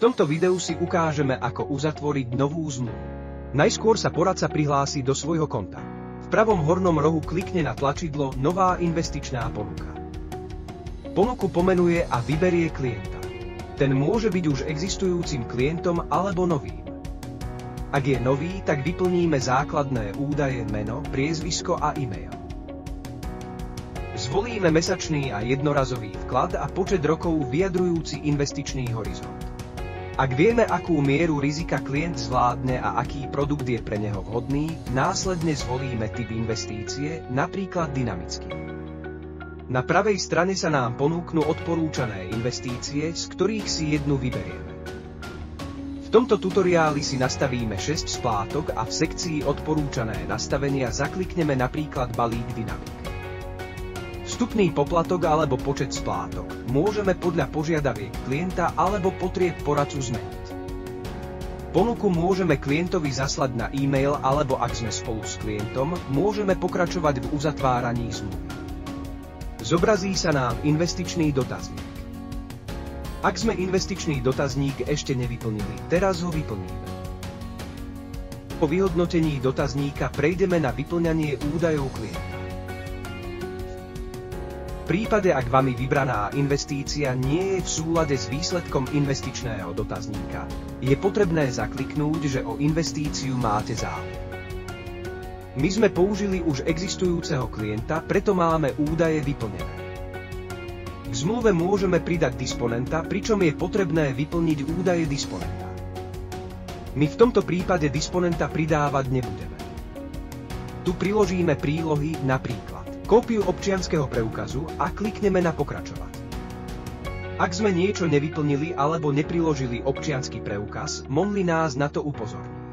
tomto videu si ukážeme, ako uzatvoriť novú zmluvu. Najskôr sa poradca prihlási do svojho konta. V pravom hornom rohu klikne na tlačidlo Nová investičná ponuka. Ponuku pomenuje a vyberie klienta. Ten môže byť už existujúcim klientom alebo novým. Ak je nový, tak vyplníme základné údaje meno, priezvisko a e-mail. Zvolíme mesačný a jednorazový vklad a počet rokov vyjadrujúci investičný horizont. Ak vieme, akú mieru rizika klient zvládne a aký produkt je pre neho vhodný, následne zvolíme typ investície, napríklad dynamický. Na pravej strane sa nám ponúknú odporúčané investície, z ktorých si jednu vyberieme. V tomto tutoriáli si nastavíme 6 splátok a v sekcii odporúčané nastavenia zaklikneme napríklad balík dynamik. Vstupný poplatok alebo počet splátok môžeme podľa požiadaviek klienta alebo potrieb poradcu zmeniť. Ponuku môžeme klientovi zaslať na e-mail alebo ak sme spolu s klientom, môžeme pokračovať v uzatváraní zmluvy. Zobrazí sa nám investičný dotazník. Ak sme investičný dotazník ešte nevyplnili, teraz ho vyplníme. Po vyhodnotení dotazníka prejdeme na vyplňanie údajov klienta. V prípade, ak vami vybraná investícia nie je v súlade s výsledkom investičného dotazníka, je potrebné zakliknúť, že o investíciu máte záujem. My sme použili už existujúceho klienta, preto máme údaje vyplnené. K zmluve môžeme pridať disponenta, pričom je potrebné vyplniť údaje disponenta. My v tomto prípade disponenta pridávať nebudeme. Tu priložíme prílohy, napríklad kópiu občianskeho preukazu a klikneme na pokračovať. Ak sme niečo nevyplnili alebo nepriložili občiansky preukaz, Monly nás na to upozorní.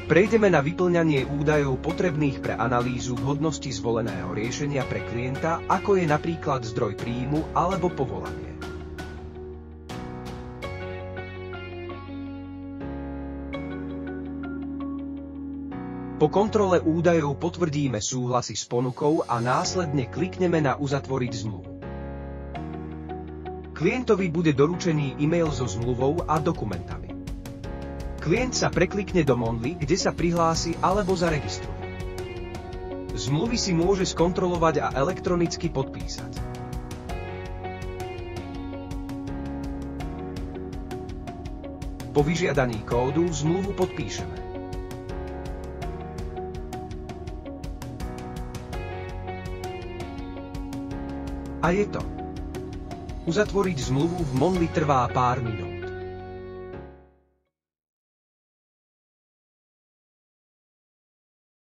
Prejdeme na vyplňanie údajov potrebných pre analýzu vhodnosti zvoleného riešenia pre klienta, ako je napríklad zdroj príjmu alebo povolanie. Po kontrole údajov potvrdíme súhlasy s ponukou a následne klikneme na Uzatvoriť zmluvu. Klientovi bude doručený e-mail so zmluvou a dokumentami. Klient sa preklikne do Monly, kde sa prihlási alebo zaregistruje. Zmluvy si môže skontrolovať a elektronicky podpísať. Po vyžiadaní kódu zmluvu podpíšeme. A je to. Uzatvoriť zmluvu v Monly trvá pár minút.